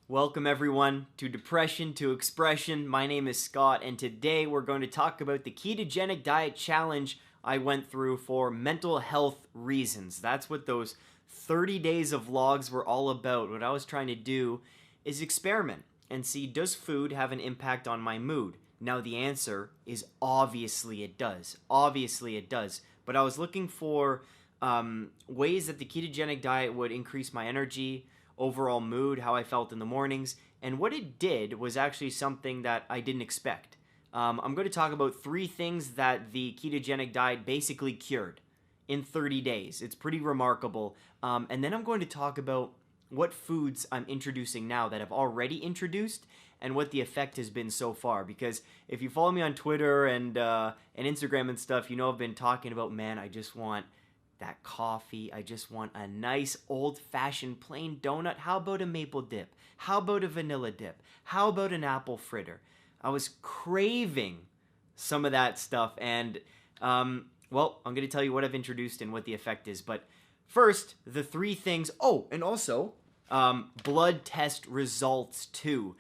Welcome everyone to Depression to Expression. My name is Scott and today we're going to talk about the ketogenic diet challenge I went through for mental health reasons. That's what those 30 days of vlogs were all about. What I was trying to do is experiment and see, does food have an impact on my mood? Now the answer is obviously it does. Obviously it does. But I was looking for ways that the ketogenic diet would increase my energy, overall mood, how I felt in the mornings, and what it did was actually something that I didn't expect. I'm going to talk about 3 things that the ketogenic diet basically cured in 30 days. It's pretty remarkable. And then I'm going to talk about what foods I'm introducing now that I've already introduced and what the effect has been so far. Because if you follow me on Twitter and Instagram and stuff, you know I've been talking about, man, I just want that coffee. I just want a nice old-fashioned plain donut. How about a maple dip? How about a vanilla dip? How about an apple fritter? I was craving some of that stuff, and well, I'm going to tell you what I've introduced and what the effect is. But first, the 3 things. Oh, and also blood test results too.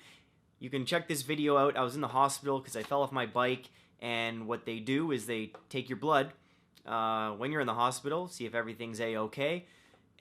You can check this video out. I was in the hospital because I fell off my bike, and what they do is they take your blood when you're in the hospital, see if everything's a-okay.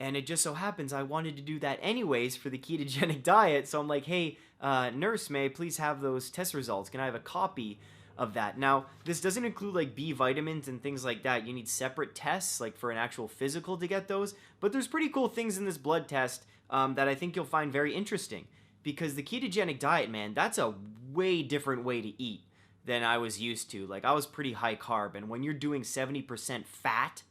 And it just so happens I wanted to do that anyways for the ketogenic diet. So I'm like, hey, nurse, may I please have those test results? Can I have a copy of that? Now, this doesn't include like B vitamins and things like that. You need separate tests like for an actual physical to get those. But there's pretty cool things in this blood test that I think you'll find very interesting. Because the ketogenic diet, man, that's a way different way to eat than I was used to. Like, I was pretty high carb, and when you're doing 70% fat,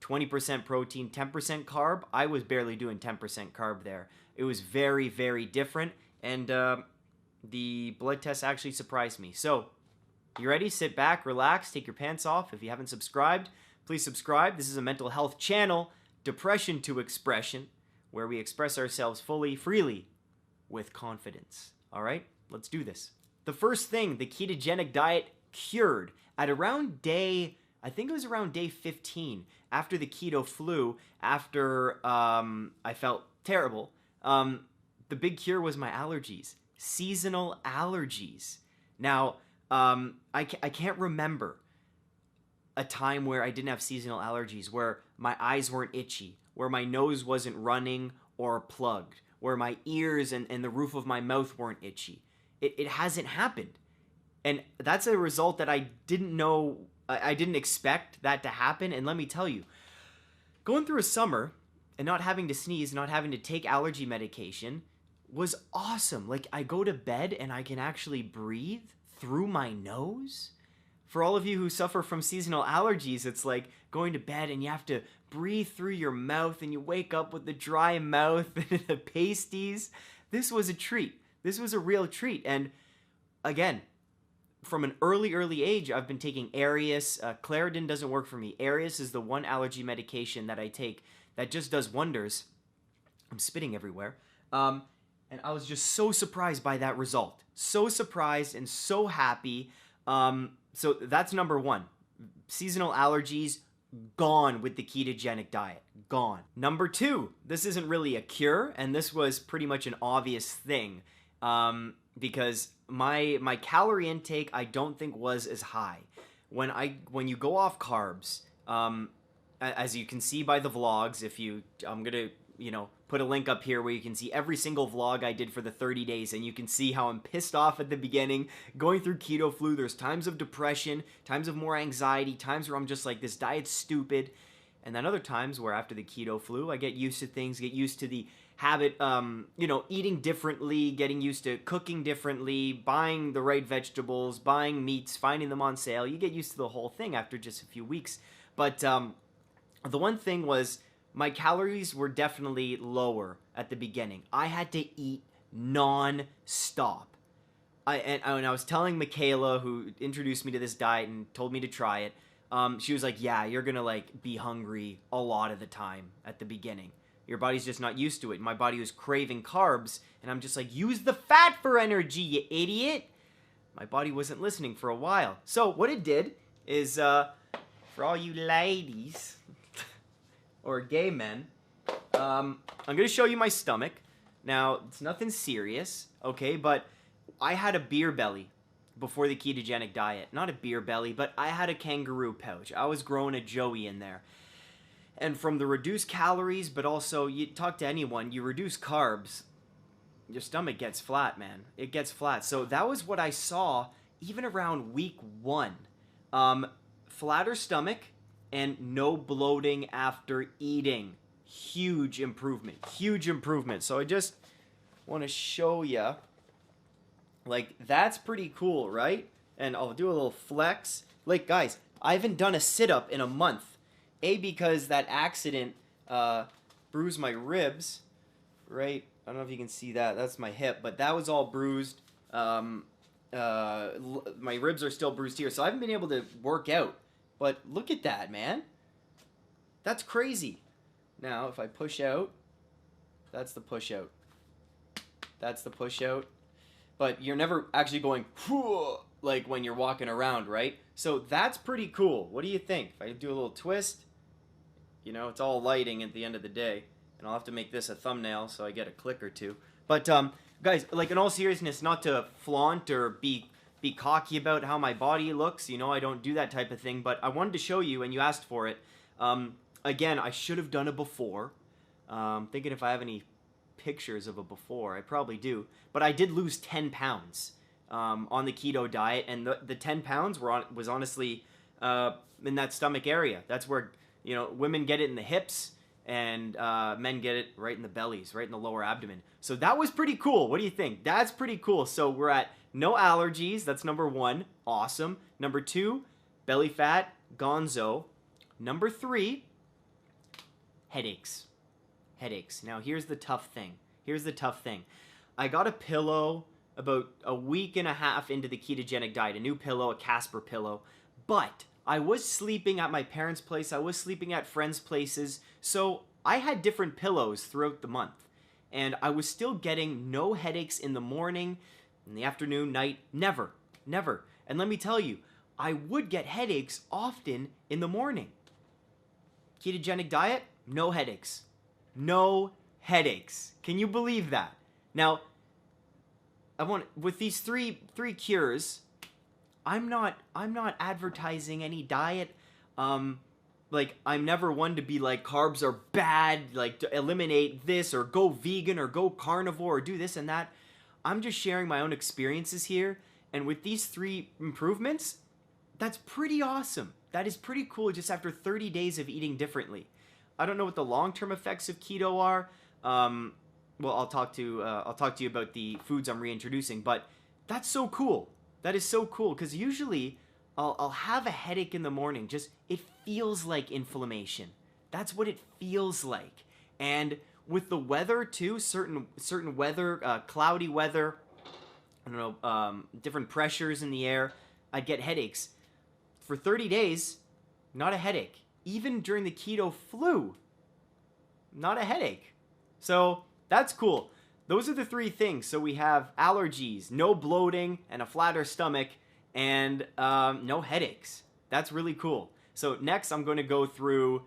20% protein, 10% carb, I was barely doing 10% carb there. It was very, very different, and the blood test actually surprised me. So, you ready? Sit back, relax, take your pants off. If you haven't subscribed, please subscribe. This is a mental health channel, Depression to Expression, where we express ourselves fully, freely, with confidence. All right? Let's do this. The first thing the ketogenic diet cured at around day, I think it was around day 15, after the keto flu, after I felt terrible, the big cure was my allergies. Seasonal allergies. Now, I can't remember a time where I didn't have seasonal allergies, where my eyes weren't itchy, where my nose wasn't running or plugged, where my ears and the roof of my mouth weren't itchy. It hasn't happened. And that's a result that I didn't know, I didn't expect that to happen. And let me tell you, going through a summer and not having to sneeze, not having to take allergy medication was awesome. Like, I go to bed and I can actually breathe through my nose. For all of you who suffer from seasonal allergies, it's like going to bed and you have to breathe through your mouth and you wake up with the dry mouth and the pasties. This was a treat. This was a real treat. And again, from an early age, I've been taking Arius. Claritin doesn't work for me. Arius is the one allergy medication that I take that just does wonders. I'm spitting everywhere. And I was just so surprised by that result. So surprised and so happy. So that's number 1. Seasonal allergies, gone with the ketogenic diet. Gone. Number 2, this isn't really a cure, and this was pretty much an obvious thing. Because my calorie intake I don't think was as high. When you go off carbs, as you can see by the vlogs, I'm gonna put a link up here where you can see every single vlog I did for the 30 days, and you can see how I'm pissed off at the beginning, going through keto flu. There's times of depression, times of more anxiety, times where I'm just like, this diet's stupid, and then other times where after the keto flu, I get used to things, get used to the habit, eating differently, getting used to cooking differently, buying the right vegetables, buying meats, finding them on sale. You get used to the whole thing after just a few weeks. But the one thing was, my calories were definitely lower at the beginning. I had to eat non-stop. And I was telling Michaela, who introduced me to this diet and told me to try it, she was like, yeah, you're gonna like be hungry a lot of the time at the beginning. Your body's just not used to it. My body was craving carbs, and I'm just like, use the fat for energy, you idiot! My body wasn't listening for a while. So what it did is, for all you ladies, or gay men, I'm going to show you my stomach. Now, it's nothing serious, okay, but I had a beer belly before the ketogenic diet. Not a beer belly, but I had a kangaroo pouch. I was growing a joey in there. And from the reduced calories, but also you talk to anyone, you reduce carbs, your stomach gets flat, man. It gets flat. So that was what I saw even around week 1. Flatter stomach and no bloating after eating. Huge improvement. Huge improvement. So I just want to show you. Like, that's pretty cool, right? And I'll do a little flex. Like, guys, I haven't done a sit-up in a month. Because that accident bruised my ribs, right? I don't know if you can see that. That's my hip, but that was all bruised. My ribs are still bruised here, so I haven't been able to work out. But look at that, man. That's crazy. Now, if I push out, that's the push out. That's the push out. But you're never actually going, like when you're walking around, right? So that's pretty cool. What do you think? If I do a little twist, you know, it's all lighting at the end of the day. And I'll have to make this a thumbnail so I get a click or two. But, guys, like in all seriousness, not to flaunt or be cocky about how my body looks. You know, I don't do that type of thing. But I wanted to show you, and you asked for it. Again, I should have done it before. Thinking if I have any pictures of a before. I probably do. But I did lose 10 pounds on the keto diet. And the 10 pounds was honestly in that stomach area. That's where, you know, women get it in the hips. And men get it right in the bellies, right in the lower abdomen. So that was pretty cool. What do you think? That's pretty cool. So we're at no allergies. That's number 1. Awesome. Number 2, belly fat, gonzo. Number 3, headaches. Headaches. Now, here's the tough thing. Here's the tough thing. I got a pillow about a week and a half into the ketogenic diet. A new pillow, a Casper pillow. But I was sleeping at my parents' place. I was sleeping at friends' places. So I had different pillows throughout the month. And I was still getting no headaches in the morning, in the afternoon, night. Never. Never. And let me tell you, I would get headaches often in the morning. Ketogenic diet, no headaches. No headaches. Can you believe that? Now, with these three cures, I'm not advertising any diet. Like, I'm never one to be like, carbs are bad, like, to eliminate this, or go vegan, or go carnivore, or do this and that. I'm just sharing my own experiences here, and with these 3 improvements, that's pretty awesome. That is pretty cool just after 30 days of eating differently. I don't know what the long-term effects of keto are. Well, I'll talk to you about the foods I'm reintroducing, but that's so cool. That is so cool, because usually I'll have a headache in the morning. Just, it feels like inflammation. That's what it feels like. And with the weather too, certain weather, cloudy weather, I don't know, different pressures in the air, I'd get headaches. For 30 days, not a headache. Even during the keto flu, not a headache. So that's cool. Those are the 3 things. So we have allergies, no bloating, and a flatter stomach, and no headaches. That's really cool. So next, I'm going to go through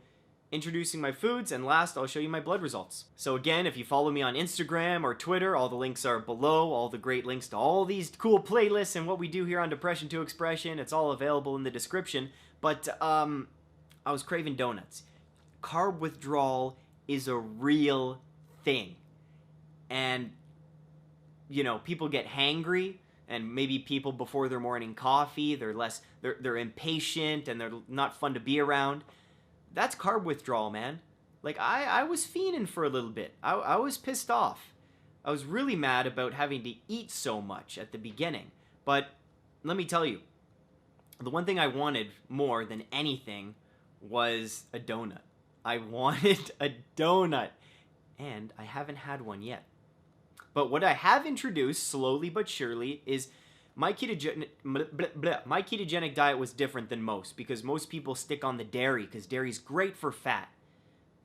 introducing my foods, and last, I'll show you my blood results. So again, if you follow me on Instagram or Twitter, all the links are below, all the great links to all these cool playlists and what we do here on Depression to Expression. It's all available in the description. But I was craving donuts. Carb withdrawal is a real thing. And, you know, people get hangry, and maybe people before their morning coffee, they're impatient, and they're not fun to be around. That's carb withdrawal, man. Like, I was fiending for a little bit. I was pissed off. I was really mad about having to eat so much at the beginning. But let me tell you, the one thing I wanted more than anything was a donut. I wanted a donut, and I haven't had one yet. But what I have introduced, slowly but surely, is my ketogenic diet was different than most, because most people stick on the dairy, because dairy's great for fat.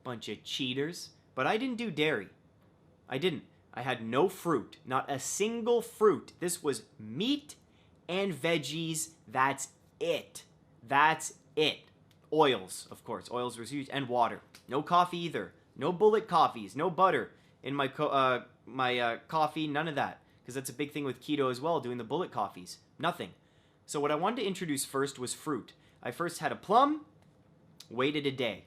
Bunch of cheaters. But I didn't do dairy. I didn't. I had no fruit. Not a single fruit. This was meat and veggies. That's it. That's it. Oils, of course. Oils were huge. And water. No coffee either. No bullet coffees. No butter in my my coffee, none of that. Because that's a big thing with keto as well, doing the bullet coffees. Nothing. So what I wanted to introduce first was fruit. I first had a plum, waited a day.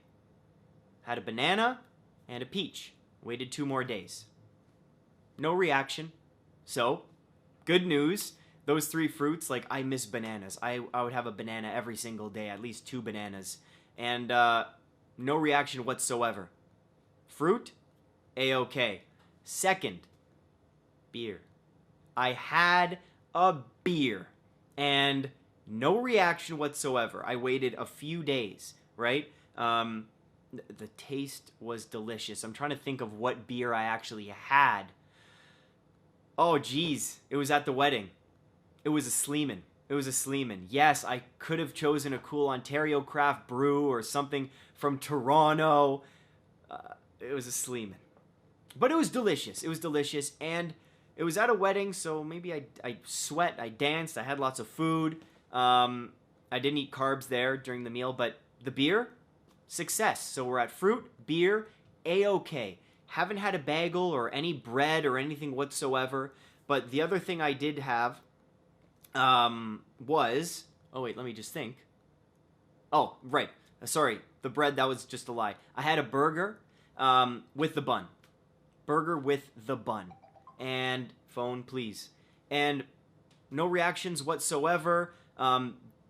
Had a banana and a peach, waited 2 more days. No reaction. So, good news. Those 3 fruits, like, I miss bananas. I would have a banana every single day, at least 2 bananas. And no reaction whatsoever. Fruit, A-okay. Second, beer. I had a beer and no reaction whatsoever. I waited a few days, right? The taste was delicious. I'm trying to think of what beer I actually had. Oh, geez. It was at the wedding. It was a Sleeman. It was a Sleeman. Yes, I could have chosen a cool Ontario craft brew or something from Toronto. It was a Sleeman. But it was delicious. It was delicious. And it was at a wedding, so maybe I sweat, I danced, I had lots of food. I didn't eat carbs there during the meal, but the beer, success. So we're at fruit, beer, A-okay. Haven't had a bagel or any bread or anything whatsoever. But the other thing I did have was... Oh, wait, let me just think. Oh, right. Sorry, the bread, that was just a lie. I had a burger with the bun. Burger with the bun. And phone, please. And no reactions whatsoever.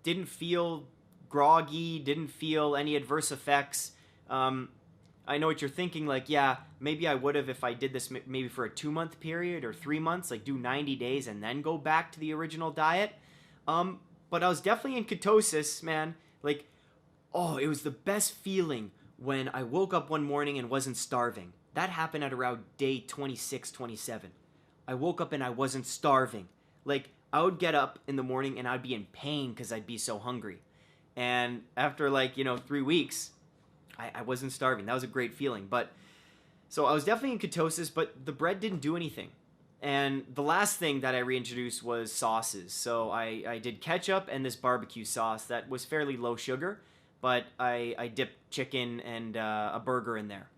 Didn't feel groggy. Didn't feel any adverse effects. I know what you're thinking, like, yeah, maybe I would have if I did this maybe for a 2-month period or 3 months, like do 90 days and then go back to the original diet. But I was definitely in ketosis, man. Like, oh, it was the best feeling when I woke up one morning and wasn't starving. That happened at around day 26, 27. I woke up and I wasn't starving. Like, I would get up in the morning and I'd be in pain because I'd be so hungry. And after, 3 weeks, I wasn't starving. That was a great feeling. But so I was definitely in ketosis, but the bread didn't do anything. And the last thing that I reintroduced was sauces. So I did ketchup and this barbecue sauce that was fairly low sugar, but I dipped chicken and a burger in there.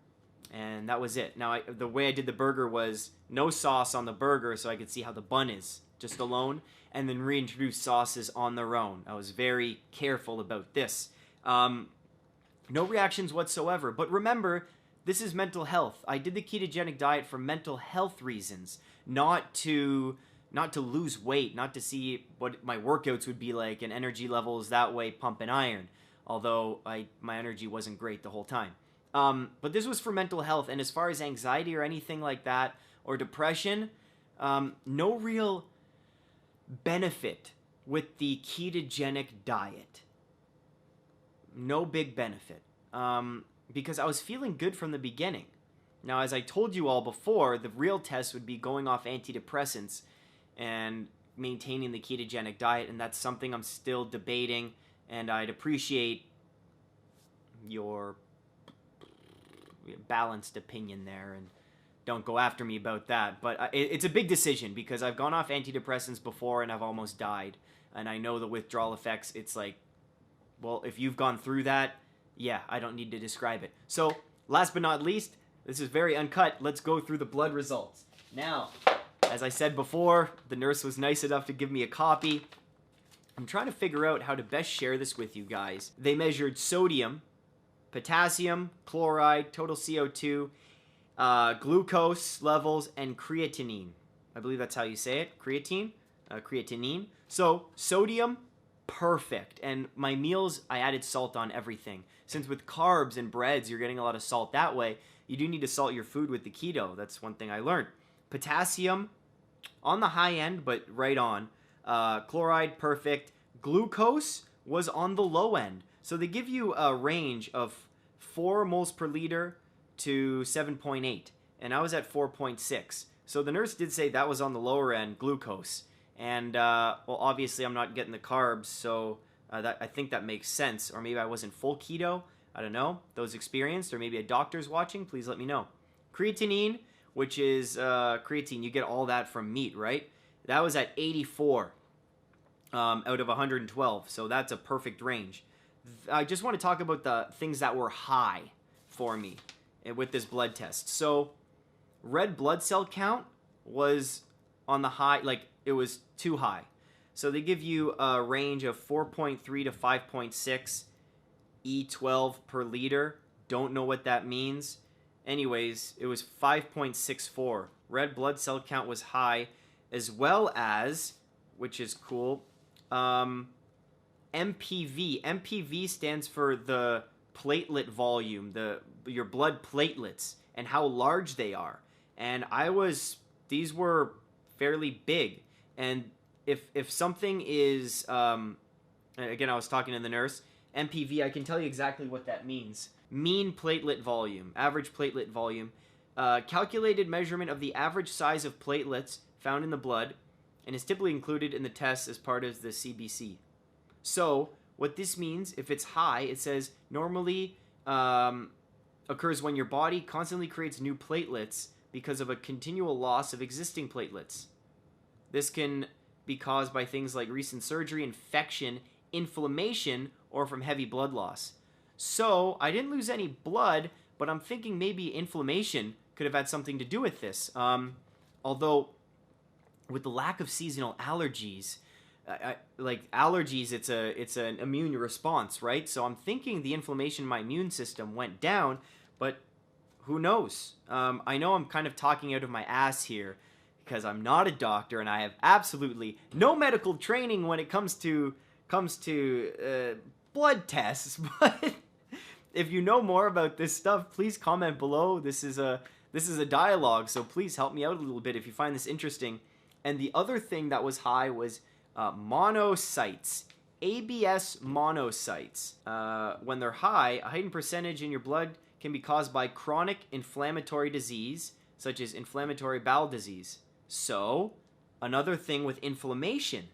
And that was it. Now, the way I did the burger was no sauce on the burger so I could see how the bun is, just alone, and then reintroduce sauces on their own. I was very careful about this. No reactions whatsoever. But remember, this is mental health. I did the ketogenic diet for mental health reasons, not to lose weight, not to see what my workouts would be like and energy levels that way pumping iron, although my energy wasn't great the whole time. But this was for mental health, and as far as anxiety or anything like that, or depression, no real benefit with the ketogenic diet. No big benefit. Because I was feeling good from the beginning. Now, as I told you all before, the real test would be going off antidepressants and maintaining the ketogenic diet, and that's something I'm still debating, and I'd appreciate your balanced opinion there, and don't go after me about that. But it's a big decision because I've gone off antidepressants before and I've almost died, and I know the withdrawal effects. It's like, well, if you've gone through that, yeah, I don't need to describe it. So, last but not least, this is very uncut. Let's go through the blood results. Now, as I said before, the nurse was nice enough to give me a copy. I'm trying to figure out how to best share this with you guys. They measured sodium, potassium, chloride, total CO2, glucose levels, and creatinine. I believe that's how you say it. Creatinine. So, sodium, perfect. And my meals, I added salt on everything. Since with carbs and breads, you're getting a lot of salt that way, you do need to salt your food with the keto. That's one thing I learned. Potassium, on the high end, but right on. Chloride, perfect. Glucose was on the low end. So they give you a range of 4 moles per liter to 7.8. And I was at 4.6. So the nurse did say that was on the lower end, glucose. And, well, obviously I'm not getting the carbs, so I think that makes sense. Or maybe I wasn't full keto. I don't know. Those experienced, or maybe a doctor's watching, please let me know. Creatinine, which is creatine. You get all that from meat, right? That was at 84 out of 112, so that's a perfect range. I just want to talk about the things that were high for me with this blood test. So red blood cell count was on the high, like it was too high. So they give you a range of 4.3 to 5.6 E12 per liter. Don't know what that means. Anyways, it was 5.64. Red blood cell count was high, as well as, which is cool, MPV. MPV stands for the platelet volume, your blood platelets, and how large they are. And these were fairly big. And if something is, again, I was talking to the nurse, MPV, I can tell you exactly what that means. Mean platelet volume, average platelet volume, calculated measurement of the average size of platelets found in the blood, and is typically included in the test as part of the CBC. So, what this means, if it's high, it says normally occurs when your body constantly creates new platelets because of a continual loss of existing platelets. This can be caused by things like recent surgery, infection, inflammation, or from heavy blood loss. So, I didn't lose any blood, but I'm thinking maybe inflammation could have had something to do with this. Although, with the lack of seasonal allergies, like allergies, it's an immune response, right? So I'm thinking the inflammation in my immune system went down, but who knows? I know I'm kind of talking out of my ass here because I'm not a doctor and I have absolutely no medical training when it comes to blood tests. But if you know more about this stuff, please comment below. This is a dialogue, so please help me out a little bit if you find this interesting. And the other thing that was high was monocytes, ABS monocytes. When they're high, a heightened percentage in your blood can be caused by chronic inflammatory disease, such as inflammatory bowel disease. So, another thing with inflammation.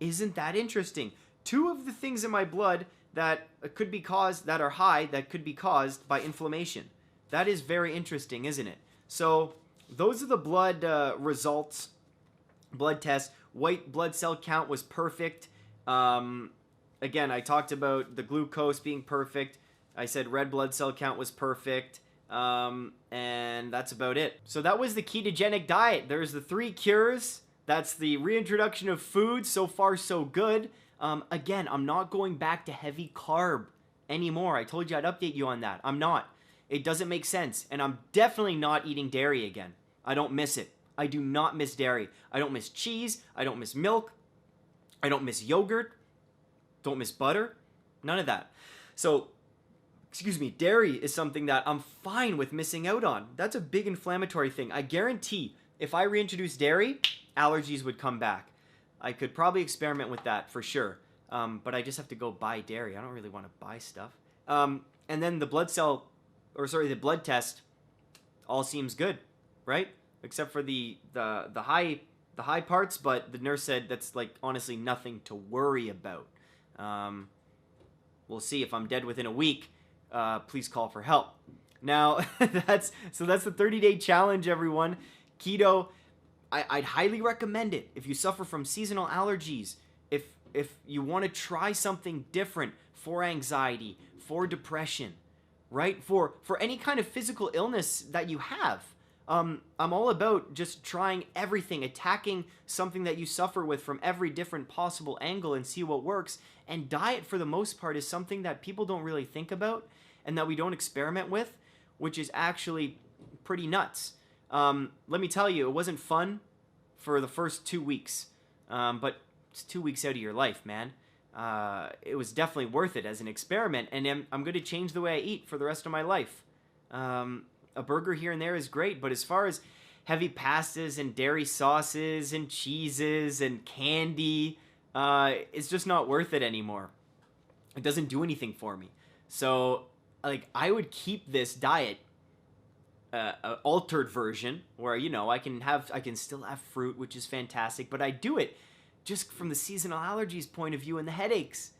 Isn't that interesting? Two of the things in my blood that could be caused, that are high, that could be caused by inflammation. That is very interesting, isn't it? So, those are the blood results, blood tests. White blood cell count was perfect. Again, I talked about the glucose being perfect. I said red blood cell count was perfect. And that's about it. So that was the ketogenic diet. There's the 3 cures. That's the reintroduction of food. So far, so good. Again, I'm not going back to heavy carb anymore. I told you I'd update you on that. I'm not. It doesn't make sense. And I'm definitely not eating dairy again. I don't miss it. I do not miss dairy. I don't miss cheese. I don't miss milk. I don't miss yogurt. Don't miss butter. None of that. So, excuse me, dairy is something that I'm fine with missing out on. That's a big inflammatory thing. I guarantee if I reintroduce dairy, allergies would come back. I could probably experiment with that for sure. But I just have to go buy dairy. I don't really want to buy stuff. And then the blood test all seems good, right? Except for the high parts, but the nurse said that's like honestly nothing to worry about. We'll see. If I'm dead within a week, please call for help. Now that's the 30-day challenge, everyone. Keto, I'd highly recommend it if you suffer from seasonal allergies. If you want to try something different for anxiety, for depression, right? For any kind of physical illness that you have. I'm all about just trying everything, attacking something that you suffer with from every different possible angle and see what works. And diet, for the most part, is something that people don't really think about and that we don't experiment with, which is actually pretty nuts. Let me tell you, it wasn't fun for the first 2 weeks, but it's 2 weeks out of your life, man. It was definitely worth it as an experiment, and I'm going to change the way I eat for the rest of my life. A burger here and there is great, but as far as heavy pastas and dairy sauces and cheeses and candy, it's just not worth it anymore. It doesn't do anything for me. So, like, I would keep this diet, altered version, where, you know, I can still have fruit, which is fantastic, but I do it just from the seasonal allergies point of view and the headaches.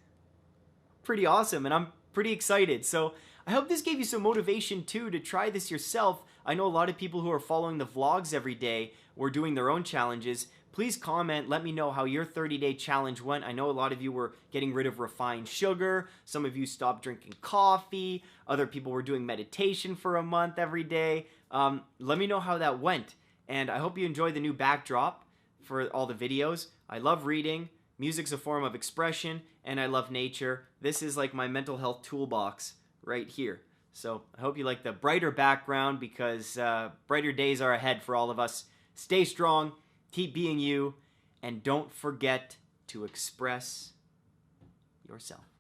Pretty awesome, and I'm pretty excited. So I hope this gave you some motivation too to try this yourself. I know a lot of people who are following the vlogs every day were doing their own challenges. Please comment, let me know how your 30-day challenge went. I know a lot of you were getting rid of refined sugar. Some of you stopped drinking coffee. Other people were doing meditation for a month every day. Let me know how that went. And I hope you enjoy the new backdrop for all the videos. I love reading. Music's a form of expression, and I love nature. This is like my mental health toolbox right here. So I hope you like the brighter background, because brighter days are ahead for all of us. Stay strong. Keep being you, and don't forget to express yourself.